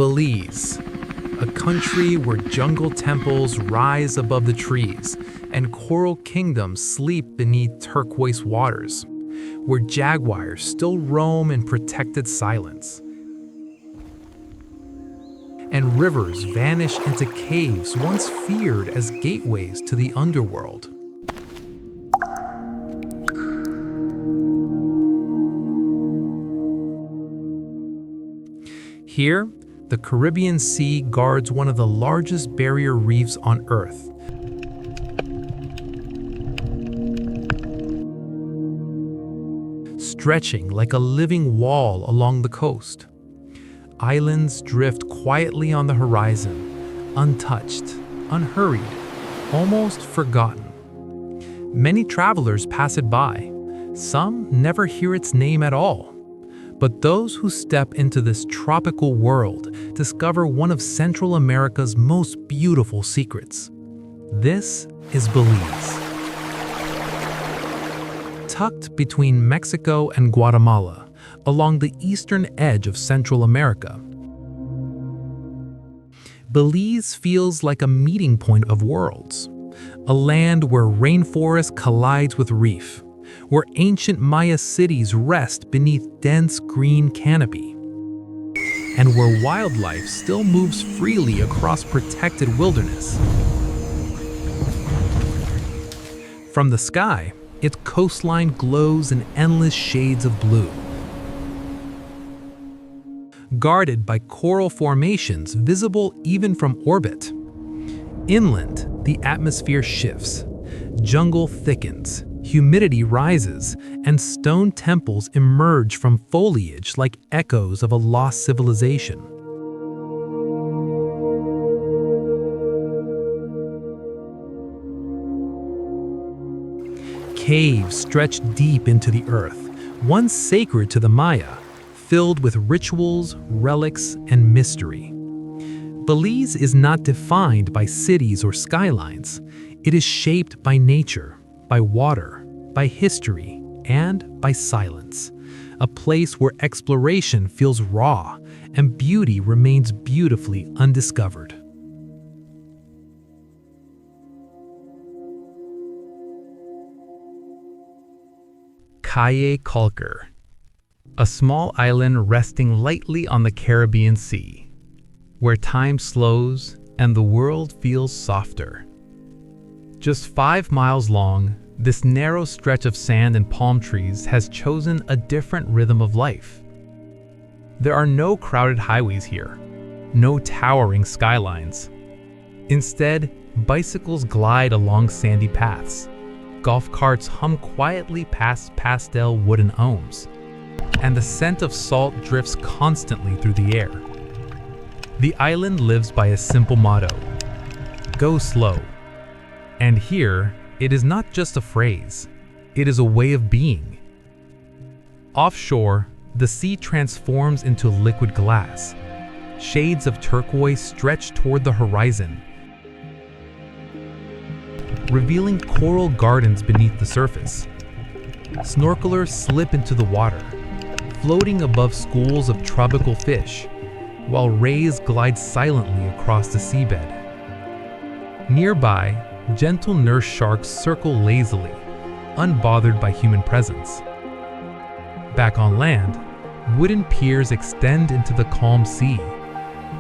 Belize, a country where jungle temples rise above the trees and coral kingdoms sleep beneath turquoise waters, where jaguars still roam in protected silence, and rivers vanish into caves once feared as gateways to the underworld. Here, the Caribbean Sea guards one of the largest barrier reefs on Earth. Stretching like a living wall along the coast. Islands drift quietly on the horizon, untouched, unhurried, almost forgotten. Many travelers pass it by. Some never hear its name at all. But those who step into this tropical world discover one of Central America's most beautiful secrets. This is Belize. Tucked between Mexico and Guatemala, along the eastern edge of Central America, Belize feels like a meeting point of worlds, a land where rainforest collides with reef, where ancient Maya cities rest beneath dense green canopy, and where wildlife still moves freely across protected wilderness. From the sky, its coastline glows in endless shades of blue. Guarded by coral formations visible even from orbit. Inland, the atmosphere shifts, jungle thickens, humidity rises, and stone temples emerge from foliage like echoes of a lost civilization. Caves stretch deep into the earth, once sacred to the Maya, filled with rituals, relics, and mystery. Belize is not defined by cities or skylines. It is shaped by nature, by water, by history, and by silence. A place where exploration feels raw and beauty remains beautifully undiscovered. Caye Caulker, a small island resting lightly on the Caribbean Sea, where time slows and the world feels softer. Just 5 miles long, this narrow stretch of sand and palm trees has chosen a different rhythm of life. There are no crowded highways here, no towering skylines. Instead, bicycles glide along sandy paths. Golf carts hum quietly past pastel wooden homes, and the scent of salt drifts constantly through the air. The island lives by a simple motto: go slow. And here, it is not just a phrase, it is a way of being. Offshore, the sea transforms into liquid glass. Shades of turquoise stretch toward the horizon, revealing coral gardens beneath the surface. Snorkelers slip into the water, floating above schools of tropical fish, while rays glide silently across the seabed. Nearby, gentle nurse sharks circle lazily, unbothered by human presence. Back on land, wooden piers extend into the calm sea,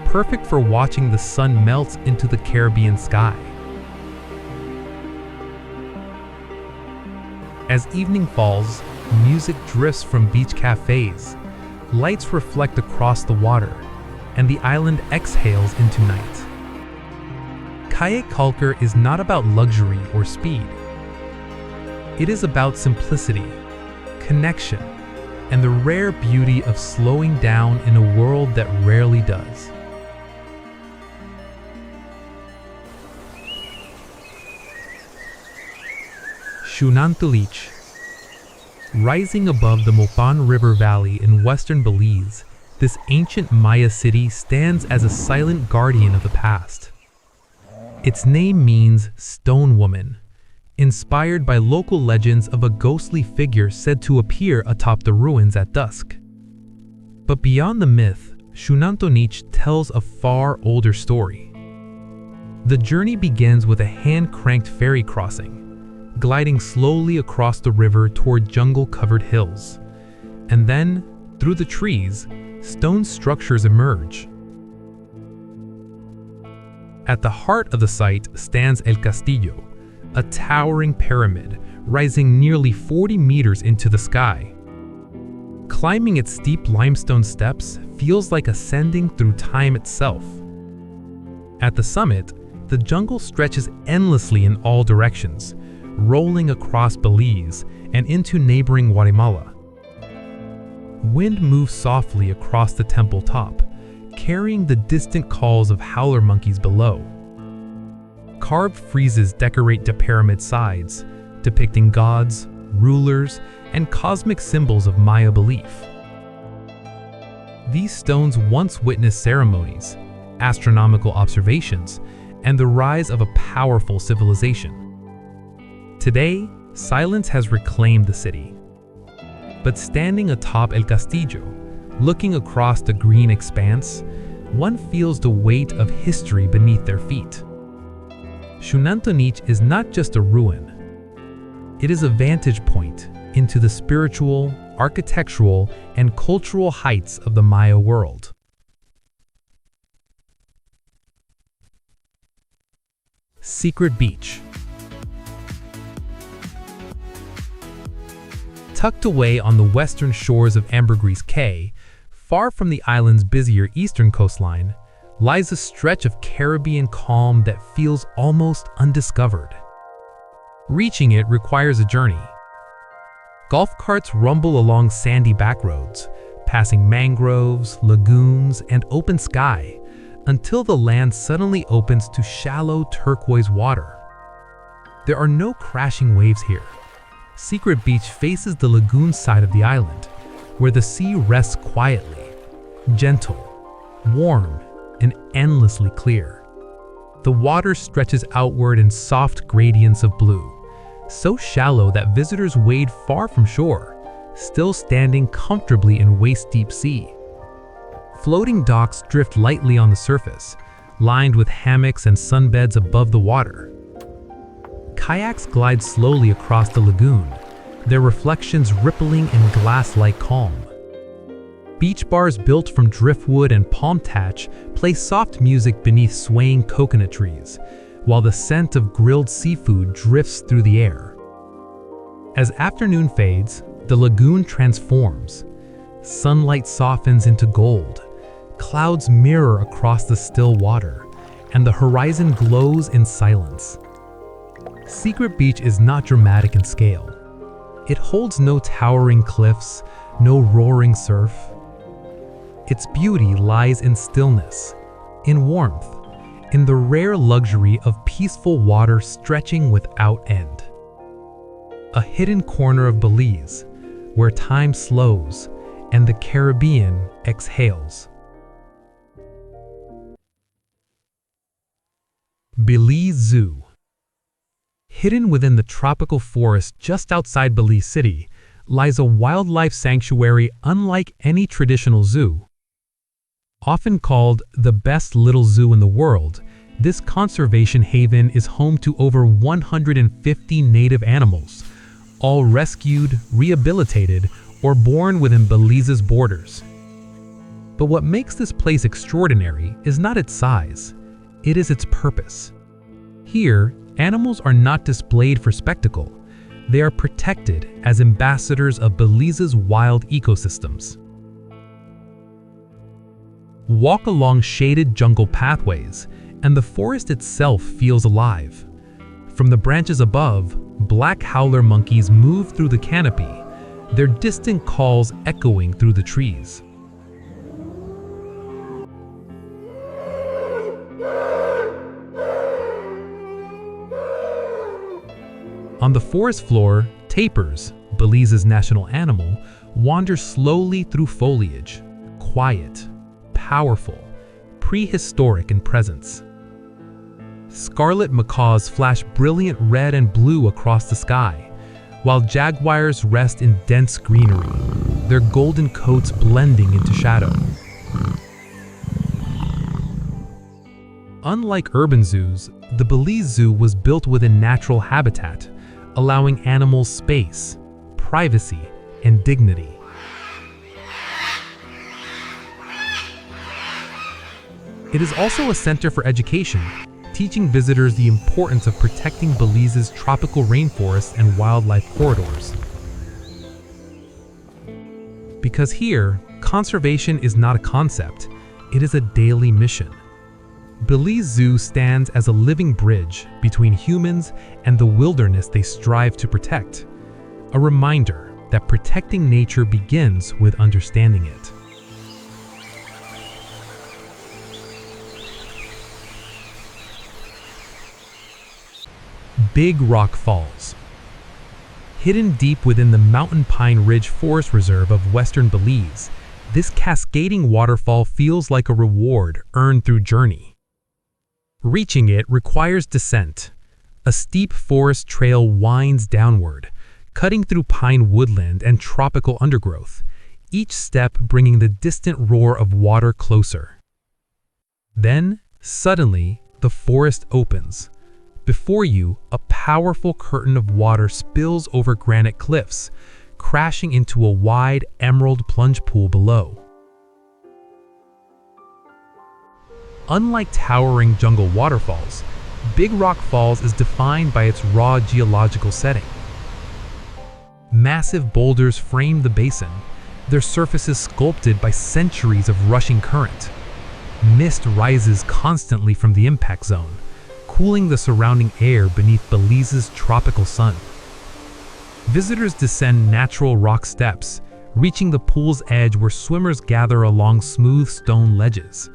perfect for watching the sun melt into the Caribbean sky. As evening falls, music drifts from beach cafes, lights reflect across the water, and the island exhales into night. Caye Caulker is not about luxury or speed. It is about simplicity, connection, and the rare beauty of slowing down in a world that rarely does. Xunantunich. Rising above the Mopan River Valley in western Belize, this ancient Maya city stands as a silent guardian of the past. Its name means stone woman, inspired by local legends of a ghostly figure said to appear atop the ruins at dusk. But beyond the myth, Xunantunich tells a far older story. The journey begins with a hand-cranked ferry crossing, gliding slowly across the river toward jungle-covered hills. And then, through the trees, stone structures emerge. At the heart of the site stands El Castillo, a towering pyramid rising nearly 40 meters into the sky. Climbing its steep limestone steps feels like ascending through time itself. At the summit, the jungle stretches endlessly in all directions, rolling across Belize and into neighboring Guatemala. Wind moves softly across the temple top, carrying the distant calls of howler monkeys below. Carved friezes decorate the pyramid sides, depicting gods, rulers, and cosmic symbols of Maya belief. These stones once witnessed ceremonies, astronomical observations, and the rise of a powerful civilization. Today, silence has reclaimed the city. But standing atop El Castillo, looking across the green expanse, one feels the weight of history beneath their feet. Xunantunich is not just a ruin. It is a vantage point into the spiritual, architectural, and cultural heights of the Maya world. Secret Beach. Tucked away on the western shores of Ambergris Caye, far from the island's busier eastern coastline, lies a stretch of Caribbean calm that feels almost undiscovered. Reaching it requires a journey. Golf carts rumble along sandy backroads, passing mangroves, lagoons, and open sky, until the land suddenly opens to shallow turquoise water. There are no crashing waves here. Secret Beach faces the lagoon side of the island, where the sea rests quietly, gentle, warm, and endlessly clear. The water stretches outward in soft gradients of blue, so shallow that visitors wade far from shore, still standing comfortably in waist-deep sea. Floating docks drift lightly on the surface, lined with hammocks and sunbeds above the water. Kayaks glide slowly across the lagoon, their reflections rippling in glass-like calm. Beach bars built from driftwood and palm thatch play soft music beneath swaying coconut trees, while the scent of grilled seafood drifts through the air. As afternoon fades, the lagoon transforms. Sunlight softens into gold, clouds mirror across the still water, and the horizon glows in silence. Secret Beach is not dramatic in scale. It holds no towering cliffs, no roaring surf. Its beauty lies in stillness, in warmth, in the rare luxury of peaceful water stretching without end. A hidden corner of Belize, where time slows and the Caribbean exhales. Belize Zoo. Hidden within the tropical forest just outside Belize City lies a wildlife sanctuary unlike any traditional zoo. Often called the best little zoo in the world, this conservation haven is home to over 150 native animals, all rescued, rehabilitated, or born within Belize's borders. But what makes this place extraordinary is not its size, it is its purpose. Here, animals are not displayed for spectacle, they are protected as ambassadors of Belize's wild ecosystems. Walk along shaded jungle pathways, and the forest itself feels alive. From the branches above, black howler monkeys move through the canopy, their distant calls echoing through the trees. On the forest floor, tapirs, Belize's national animal, wander slowly through foliage, quiet, powerful, prehistoric in presence. Scarlet macaws flash brilliant red and blue across the sky, while jaguars rest in dense greenery, their golden coats blending into shadow. Unlike urban zoos, the Belize Zoo was built within natural habitat, allowing animals space, privacy, and dignity. It is also a center for education, teaching visitors the importance of protecting Belize's tropical rainforests and wildlife corridors. Because here, conservation is not a concept, it is a daily mission. Belize Zoo stands as a living bridge between humans and the wilderness they strive to protect, a reminder that protecting nature begins with understanding it. Big Rock Falls. Hidden deep within the Mountain Pine Ridge Forest Reserve of western Belize, this cascading waterfall feels like a reward earned through journey. Reaching it requires descent. A steep forest trail winds downward, cutting through pine woodland and tropical undergrowth, each step bringing the distant roar of water closer. Then, suddenly, the forest opens. Before you, a powerful curtain of water spills over granite cliffs, crashing into a wide emerald plunge pool below. Unlike towering jungle waterfalls, Big Rock Falls is defined by its raw geological setting. Massive boulders frame the basin, their surfaces sculpted by centuries of rushing current. Mist rises constantly from the impact zone, cooling the surrounding air beneath Belize's tropical sun. Visitors descend natural rock steps, reaching the pool's edge where swimmers gather along smooth stone ledges.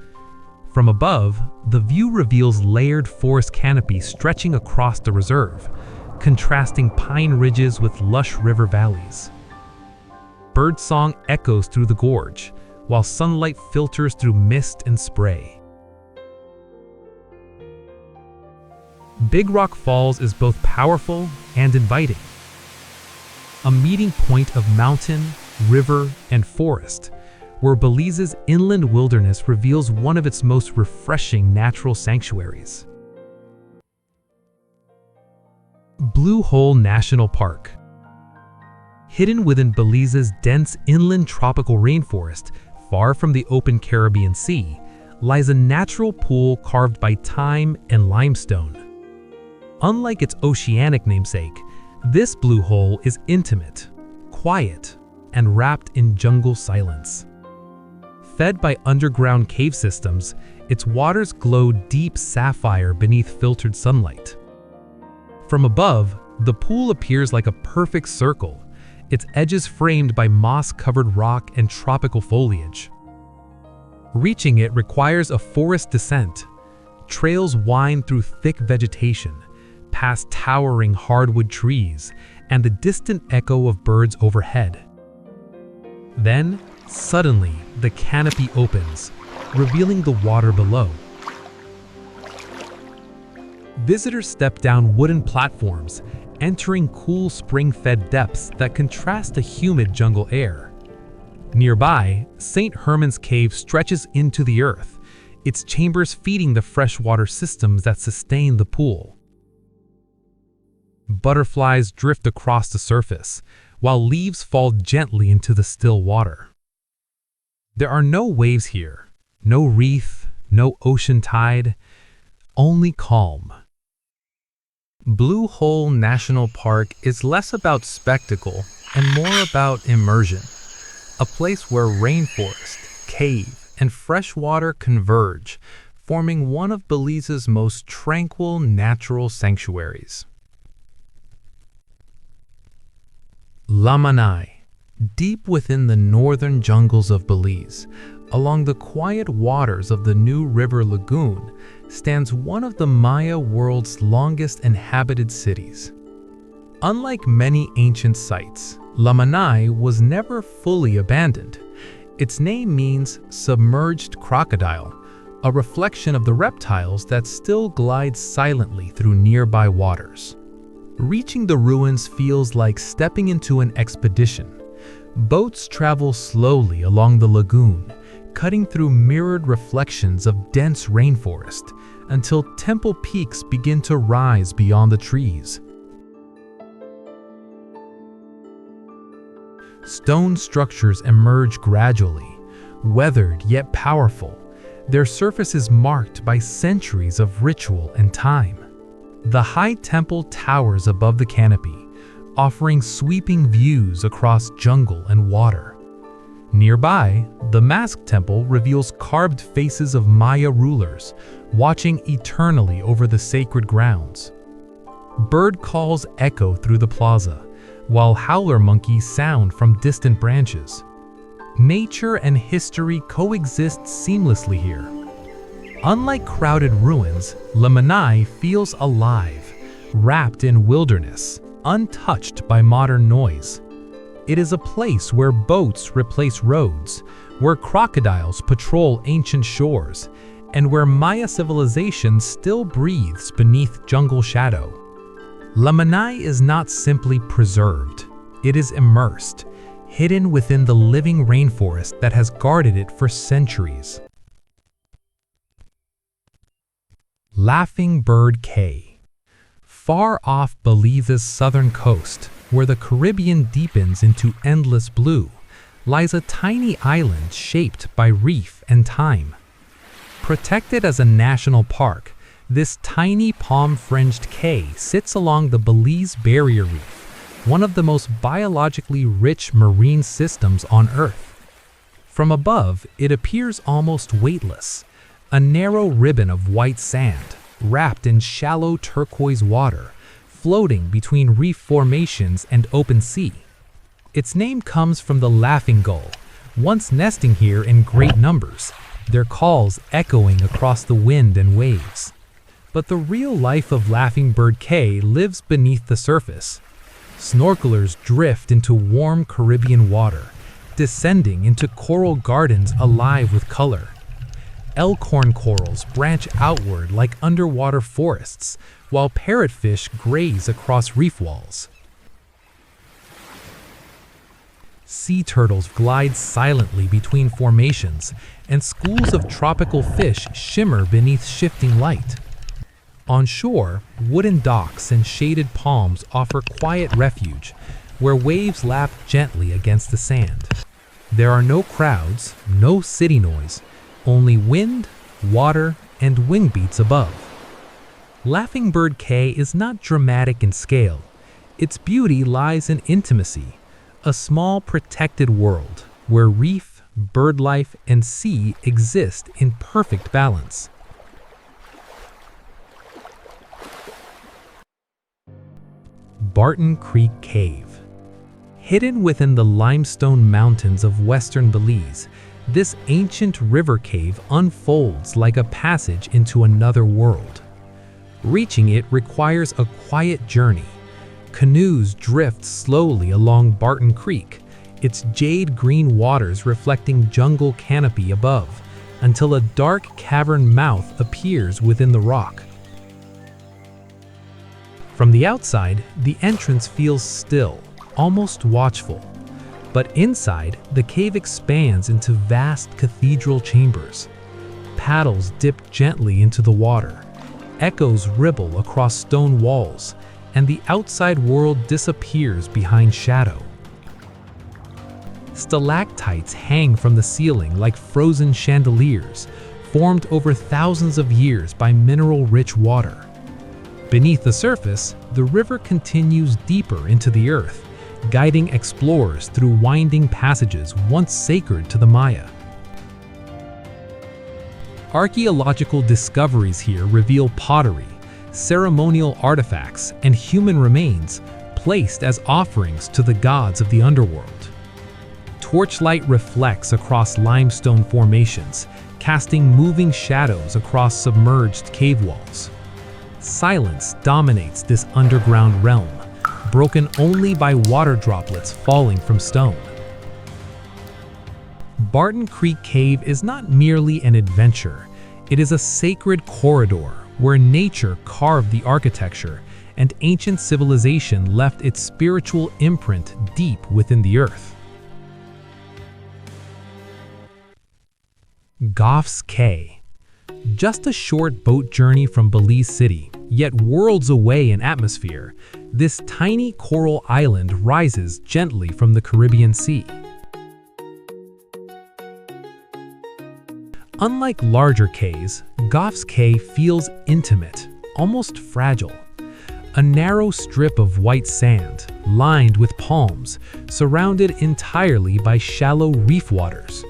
From above, the view reveals layered forest canopy stretching across the reserve, contrasting pine ridges with lush river valleys. Birdsong echoes through the gorge, while sunlight filters through mist and spray. Big Rock Falls is both powerful and inviting. A meeting point of mountain, river, and forest, where Belize's inland wilderness reveals one of its most refreshing natural sanctuaries. Blue Hole National Park. Hidden within Belize's dense inland tropical rainforest, far from the open Caribbean Sea, lies a natural pool carved by time and limestone. Unlike its oceanic namesake, this blue hole is intimate, quiet, and wrapped in jungle silence. Fed by underground cave systems, its waters glow deep sapphire beneath filtered sunlight. From above, the pool appears like a perfect circle, its edges framed by moss-covered rock and tropical foliage. Reaching it requires a forest descent. Trails wind through thick vegetation, past towering hardwood trees and the distant echo of birds overhead. Then, suddenly, the canopy opens, revealing the water below. Visitors step down wooden platforms, entering cool spring-fed depths that contrast the humid jungle air. Nearby, St. Herman's Cave stretches into the earth, its chambers feeding the freshwater systems that sustain the pool. Butterflies drift across the surface, while leaves fall gently into the still water. There are no waves here, no reef, no ocean tide, only calm. Blue Hole National Park is less about spectacle and more about immersion, a place where rainforest, cave, and fresh water converge, forming one of Belize's most tranquil natural sanctuaries. Lamanai. Deep within the northern jungles of Belize, along the quiet waters of the New River Lagoon, stands one of the Maya world's longest inhabited cities. Unlike many ancient sites, Lamanai was never fully abandoned. Its name means submerged crocodile, a reflection of the reptiles that still glide silently through nearby waters. Reaching the ruins feels like stepping into an expedition. Boats travel slowly along the lagoon, cutting through mirrored reflections of dense rainforest, until temple peaks begin to rise beyond the trees. Stone structures emerge gradually, weathered yet powerful, their surfaces marked by centuries of ritual and time. The high temple towers above the canopy, offering sweeping views across jungle and water. Nearby, the masked temple reveals carved faces of Maya rulers, watching eternally over the sacred grounds. Bird calls echo through the plaza, while howler monkeys sound from distant branches. Nature and history coexist seamlessly here. Unlike crowded ruins, Lamanai feels alive, wrapped in wilderness, untouched by modern noise. It is a place where boats replace roads, where crocodiles patrol ancient shores, and where Maya civilization still breathes beneath jungle shadow. Lamanai is not simply preserved, it is immersed, hidden within the living rainforest that has guarded it for centuries. Laughing Bird Caye. Far off Belize's southern coast, where the Caribbean deepens into endless blue, lies a tiny island shaped by reef and time. Protected as a national park, this tiny palm-fringed Caye sits along the Belize Barrier Reef, one of the most biologically rich marine systems on Earth. From above, it appears almost weightless, a narrow ribbon of white sand, wrapped in shallow turquoise water, floating between reef formations and open sea. Its name comes from the laughing gull, once nesting here in great numbers, their calls echoing across the wind and waves. But the real life of Laughing Bird Caye lives beneath the surface. Snorkelers drift into warm Caribbean water, descending into coral gardens alive with color. Elkhorn corals branch outward like underwater forests, while parrotfish graze across reef walls. Sea turtles glide silently between formations, and schools of tropical fish shimmer beneath shifting light. On shore, wooden docks and shaded palms offer quiet refuge, where waves lap gently against the sand. There are no crowds, no city noise, only wind, water, and wing beats above. Laughing Bird Caye is not dramatic in scale. Its beauty lies in intimacy, a small protected world where reef, bird life, and sea exist in perfect balance. Barton Creek Cave. Hidden within the limestone mountains of western Belize, this ancient river cave unfolds like a passage into another world. Reaching it requires a quiet journey. Canoes drift slowly along Barton Creek, its jade-green waters reflecting jungle canopy above, until a dark cavern mouth appears within the rock. From the outside, the entrance feels still, almost watchful. But inside, the cave expands into vast cathedral chambers. Paddles dip gently into the water. Echoes ripple across stone walls, and the outside world disappears behind shadow. Stalactites hang from the ceiling like frozen chandeliers, formed over thousands of years by mineral-rich water. Beneath the surface, the river continues deeper into the earth, guiding explorers through winding passages once sacred to the Maya. Archaeological discoveries here reveal pottery, ceremonial artifacts, and human remains placed as offerings to the gods of the underworld. Torchlight reflects across limestone formations, casting moving shadows across submerged cave walls. Silence dominates this underground realm, broken only by water droplets falling from stone. Barton Creek Cave is not merely an adventure, it is a sacred corridor where nature carved the architecture and ancient civilization left its spiritual imprint deep within the earth. Goff's Caye. Just a short boat journey from Belize City, yet worlds away in atmosphere, this tiny coral island rises gently from the Caribbean Sea. Unlike larger cays, Goff's Caye feels intimate, almost fragile. A narrow strip of white sand, lined with palms, surrounded entirely by shallow reef waters.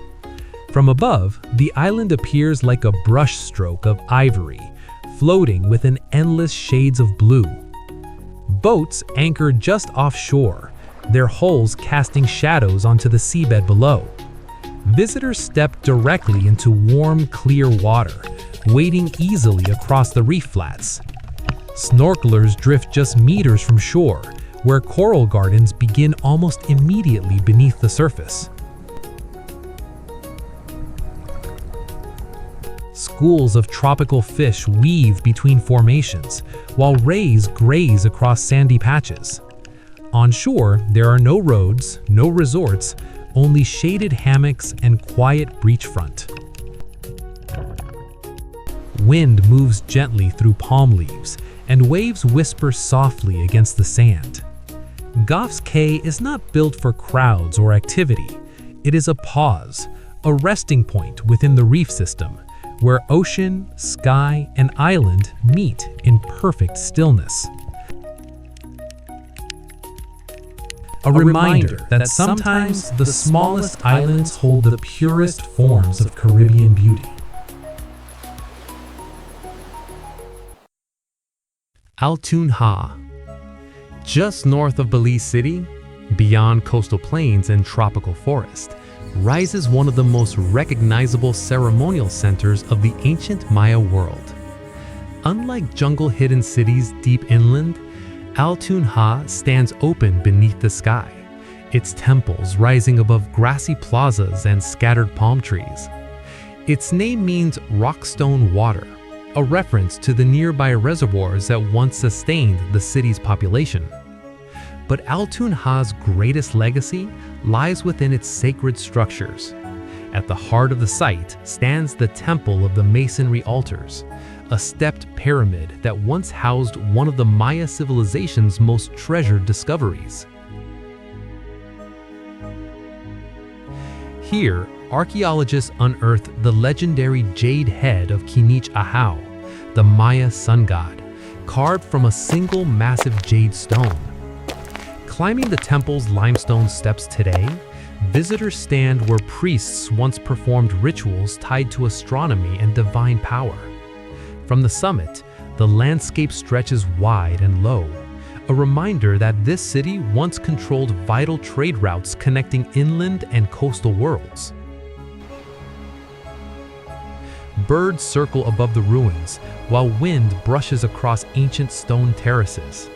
From above, the island appears like a brushstroke of ivory, floating within endless shades of blue. Boats anchor just offshore, their hulls casting shadows onto the seabed below. Visitors step directly into warm, clear water, wading easily across the reef flats. Snorkelers drift just meters from shore, where coral gardens begin almost immediately beneath the surface. Schools of tropical fish weave between formations, while rays graze across sandy patches. On shore, there are no roads, no resorts, only shaded hammocks and quiet beachfront. Wind moves gently through palm leaves, and waves whisper softly against the sand. Goff's Caye is not built for crowds or activity. It is a pause, a resting point within the reef system, where ocean, sky, and island meet in perfect stillness. A reminder that sometimes the smallest islands hold the purest forms of Caribbean beauty. Altun. Just north of Belize City, beyond coastal plains and tropical forest, rises one of the most recognizable ceremonial centers of the ancient Maya world. Unlike jungle-hidden cities deep inland, Altun stands open beneath the sky, its temples rising above grassy plazas and scattered palm trees. Its name means rockstone water, a reference to the nearby reservoirs that once sustained the city's population. But Altun's greatest legacy lies within its sacred structures. At the heart of the site stands the Temple of the Masonry Altars, a stepped pyramid that once housed one of the Maya civilization's most treasured discoveries. Here, archaeologists unearthed the legendary jade head of Kinich Ahau, the Maya sun god, carved from a single massive jade stone. Climbing the temple's limestone steps today, visitors stand where priests once performed rituals tied to astronomy and divine power. From the summit, the landscape stretches wide and low, a reminder that this city once controlled vital trade routes connecting inland and coastal worlds. Birds circle above the ruins, while wind brushes across ancient stone terraces.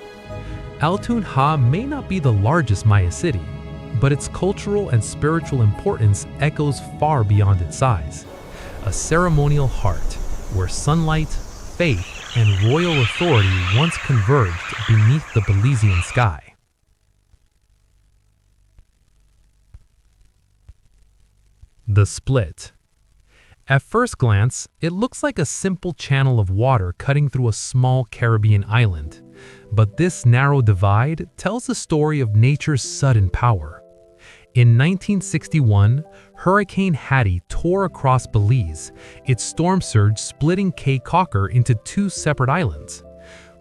Altun may not be the largest Maya city, but its cultural and spiritual importance echoes far beyond its size. A ceremonial heart where sunlight, faith, and royal authority once converged beneath the Belizean sky. The Split. At first glance, it looks like a simple channel of water cutting through a small Caribbean island. But this narrow divide tells the story of nature's sudden power. In 1961, Hurricane Hattie tore across Belize, its storm surge splitting Caye Caulker into two separate islands.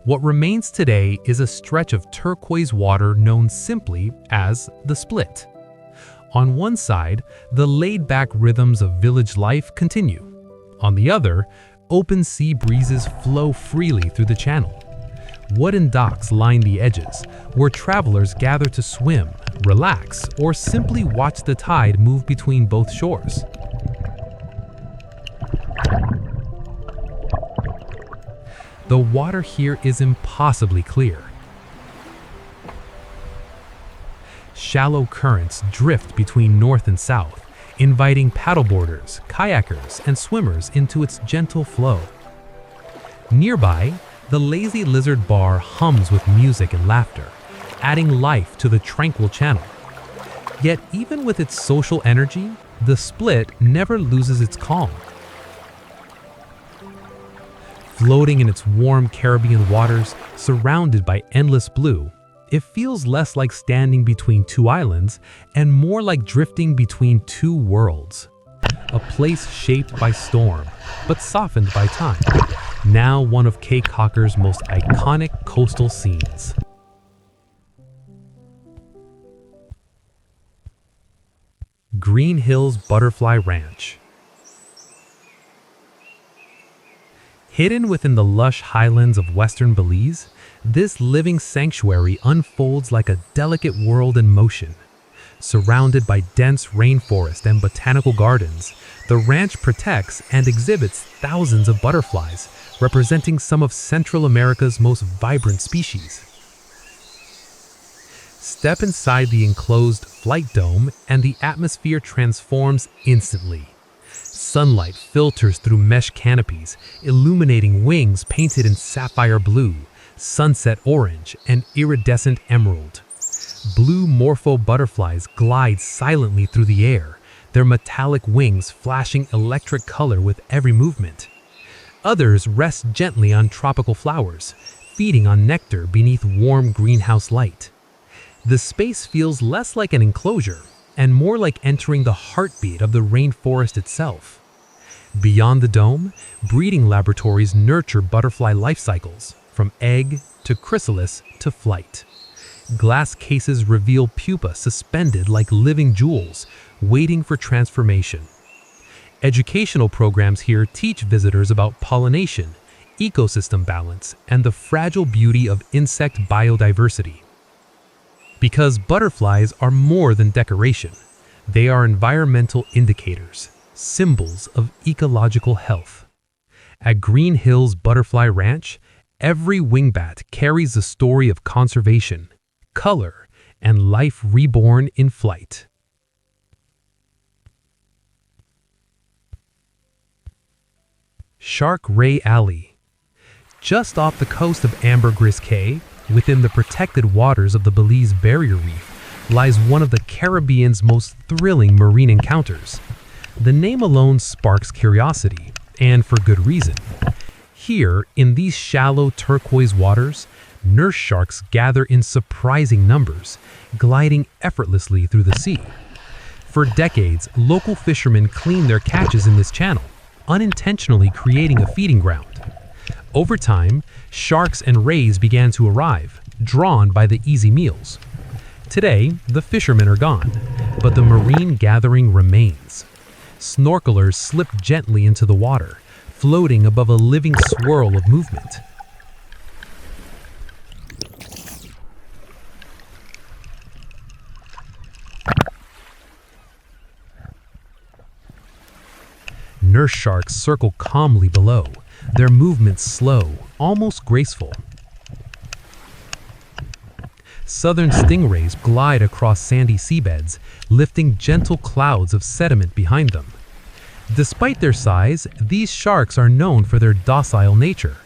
What remains today is a stretch of turquoise water known simply as the Split. On one side, the laid-back rhythms of village life continue. On the other, open sea breezes flow freely through the channel. Wooden docks line the edges, where travelers gather to swim, relax, or simply watch the tide move between both shores. The water here is impossibly clear. Shallow currents drift between north and south, inviting paddleboarders, kayakers, and swimmers into its gentle flow. Nearby, the lazy lizard bar hums with music and laughter, adding life to the tranquil channel. Yet even with its social energy, the Split never loses its calm. Floating in its warm Caribbean waters, surrounded by endless blue, it feels less like standing between two islands and more like drifting between two worlds. A place shaped by storm, but softened by time. Now one of Caye Caulker's most iconic coastal scenes. Green Hills Butterfly Ranch. Hidden within the lush highlands of western Belize, this living sanctuary unfolds like a delicate world in motion. Surrounded by dense rainforest and botanical gardens, the ranch protects and exhibits thousands of butterflies, representing some of Central America's most vibrant species. Step inside the enclosed flight dome and the atmosphere transforms instantly. Sunlight filters through mesh canopies, illuminating wings painted in sapphire blue, sunset orange, and iridescent emerald. Blue morpho butterflies glide silently through the air, their metallic wings flashing electric color with every movement. Others rest gently on tropical flowers, feeding on nectar beneath warm greenhouse light. The space feels less like an enclosure and more like entering the heartbeat of the rainforest itself. Beyond the dome, breeding laboratories nurture butterfly life cycles, from egg to chrysalis to flight. Glass cases reveal pupa suspended like living jewels, waiting for transformation. Educational programs here teach visitors about pollination, ecosystem balance, and the fragile beauty of insect biodiversity. Because butterflies are more than decoration, they are environmental indicators, symbols of ecological health. At Green Hills Butterfly Ranch, every wingbat carries the story of conservation, color, and life reborn in flight. Shark Ray Alley. Just off the coast of Ambergris Caye, within the protected waters of the Belize Barrier Reef, lies one of the Caribbean's most thrilling marine encounters. The name alone sparks curiosity, and for good reason. Here, in these shallow turquoise waters, nurse sharks gather in surprising numbers, gliding effortlessly through the sea. For decades, local fishermen cleaned their catches in this channel, unintentionally creating a feeding ground. Over time, sharks and rays began to arrive, drawn by the easy meals. Today, the fishermen are gone, but the marine gathering remains. Snorkelers slip gently into the water, floating above a living swirl of movement. Nurse sharks circle calmly below, their movements slow, almost graceful. Southern stingrays glide across sandy seabeds, lifting gentle clouds of sediment behind them. Despite their size, these sharks are known for their docile nature.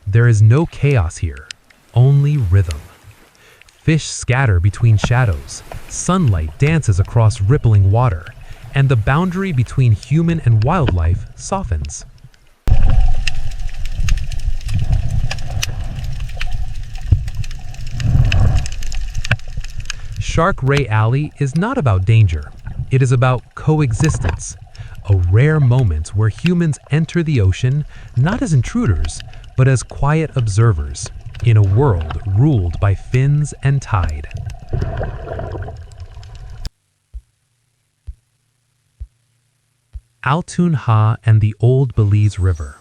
There is no chaos here, only rhythm. Fish scatter between shadows, sunlight dances across rippling water, and the boundary between human and wildlife softens. Shark Ray Alley is not about danger. It is about coexistence, a rare moment where humans enter the ocean not as intruders, but as quiet observers in a world ruled by fins and tide. Altun and the Old Belize River.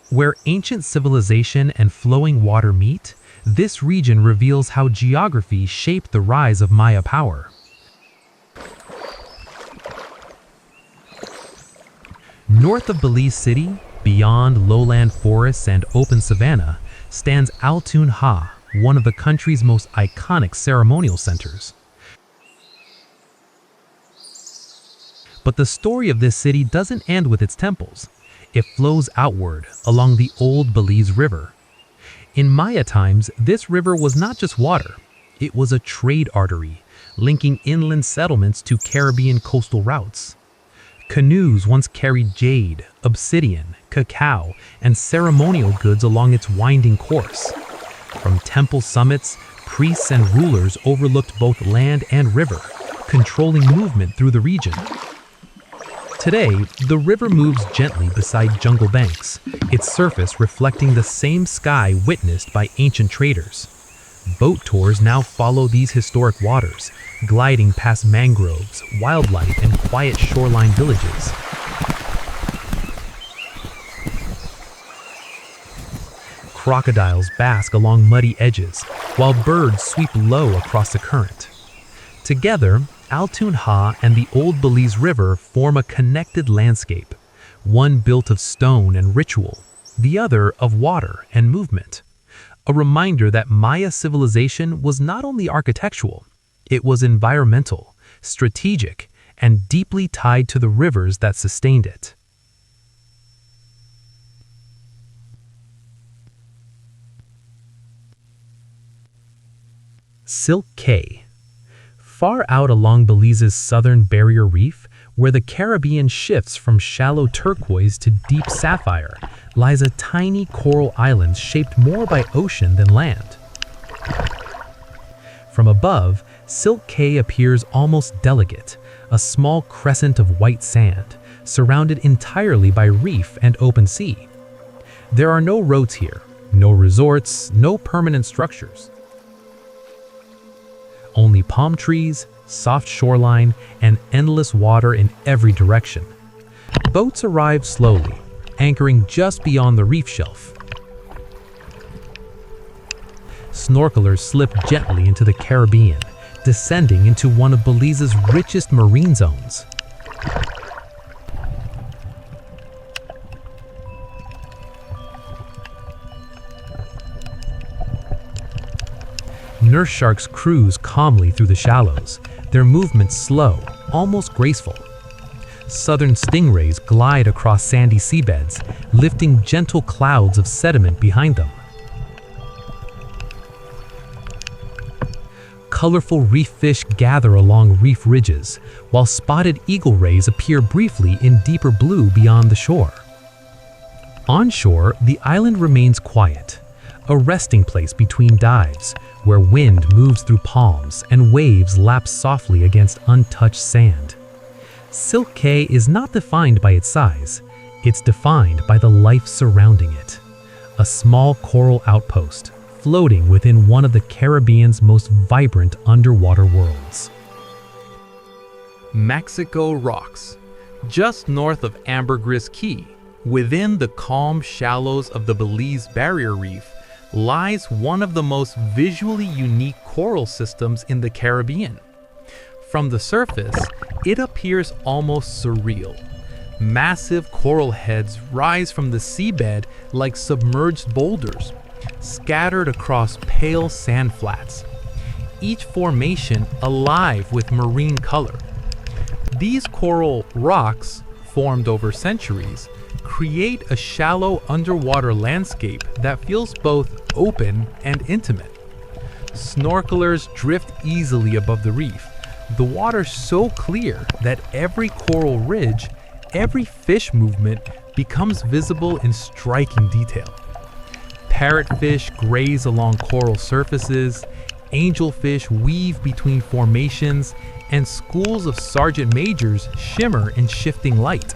Where ancient civilization and flowing water meet, this region reveals how geography shaped the rise of Maya power. North of Belize City, beyond lowland forests and open savanna, stands Altun, one of the country's most iconic ceremonial centers. But the story of this city doesn't end with its temples. It flows outward along the Old Belize River. In Maya times, this river was not just water. It was a trade artery, linking inland settlements to Caribbean coastal routes. Canoes once carried jade, obsidian, cacao, and ceremonial goods along its winding course. From temple summits, priests and rulers overlooked both land and river, controlling movement through the region. Today, the river moves gently beside jungle banks, its surface reflecting the same sky witnessed by ancient traders. Boat tours now follow these historic waters, gliding past mangroves, wildlife, and quiet shoreline villages. Crocodiles bask along muddy edges, while birds sweep low across the current. Together, Altun and the Old Belize River form a connected landscape, one built of stone and ritual, the other of water and movement. A reminder that Maya civilization was not only architectural, it was environmental, strategic, and deeply tied to the rivers that sustained it. Silk Caye. Far out along Belize's southern barrier reef, where the Caribbean shifts from shallow turquoise to deep sapphire, lies a tiny coral island shaped more by ocean than land. From above, Silk Caye appears almost delicate, a small crescent of white sand, surrounded entirely by reef and open sea. There are no roads here, no resorts, no permanent structures. Only palm trees, soft shoreline, and endless water in every direction. Boats arrive slowly, anchoring just beyond the reef shelf. Snorkelers slip gently into the Caribbean, descending into one of Belize's richest marine zones. Nurse sharks cruise calmly through the shallows, their movements slow, almost graceful. Southern stingrays glide across sandy seabeds, lifting gentle clouds of sediment behind them. Colorful reef fish gather along reef ridges, while spotted eagle rays appear briefly in deeper blue beyond the shore. Onshore, the island remains quiet, a resting place between dives, where wind moves through palms and waves lap softly against untouched sand. Silk Caye is not defined by its size, it's defined by the life surrounding it. A small coral outpost, floating within one of the Caribbean's most vibrant underwater worlds. Mexico Rocks, just north of Ambergris Caye, within the calm shallows of the Belize Barrier Reef, lies one of the most visually unique coral systems in the Caribbean. From the surface, it appears almost surreal. Massive coral heads rise from the seabed like submerged boulders, scattered across pale sand flats, each formation alive with marine color. These coral rocks, formed over centuries, create a shallow underwater landscape that feels both open and intimate. Snorkelers drift easily above the reef, the water so clear that every coral ridge, every fish movement becomes visible in striking detail. Parrotfish graze along coral surfaces, angelfish weave between formations, and schools of sergeant majors shimmer in shifting light.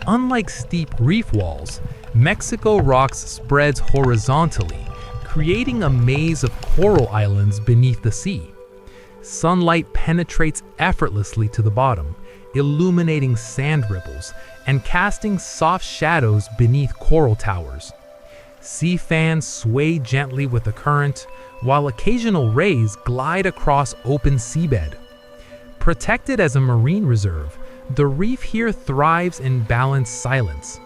Unlike steep reef walls, Mexico Rocks spreads horizontally, creating a maze of coral islands beneath the sea. Sunlight penetrates effortlessly to the bottom, illuminating sand ripples and casting soft shadows beneath coral towers. Sea fans sway gently with the current, while occasional rays glide across open seabed. Protected as a marine reserve, the reef here thrives in balanced silence.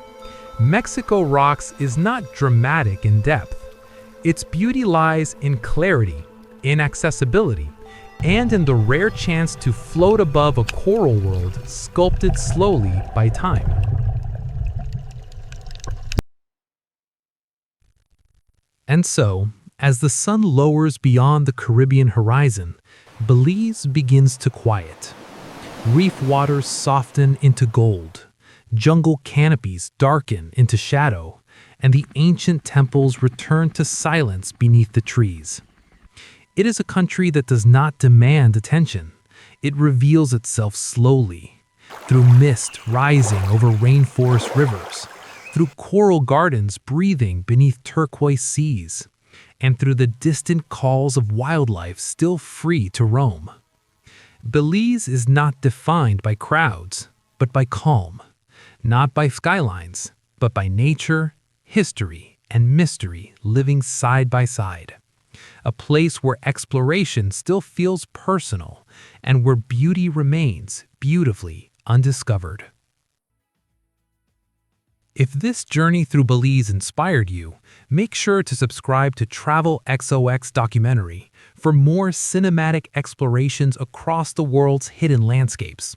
Mexico Rocks is not dramatic in depth. Its beauty lies in clarity, in accessibility, and in the rare chance to float above a coral world sculpted slowly by time. And so, as the sun lowers beyond the Caribbean horizon, Belize begins to quiet. Reef waters soften into gold, jungle canopies darken into shadow, and the ancient temples return to silence beneath the trees. It is a country that does not demand attention. It reveals itself slowly, through mist rising over rainforest rivers, through coral gardens breathing beneath turquoise seas, and through the distant calls of wildlife still free to roam. Belize is not defined by crowds, but by calm, not by skylines, but by nature, history, and mystery living side by side. A place where exploration still feels personal and where beauty remains beautifully undiscovered. If this journey through Belize inspired you, make sure to subscribe to Travel XOX documentary for more cinematic explorations across the world's hidden landscapes.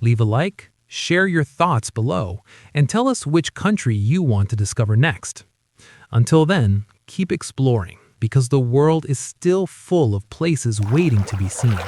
Leave a like, share your thoughts below, and tell us which country you want to discover next. Until then, keep exploring, because the world is still full of places waiting to be seen.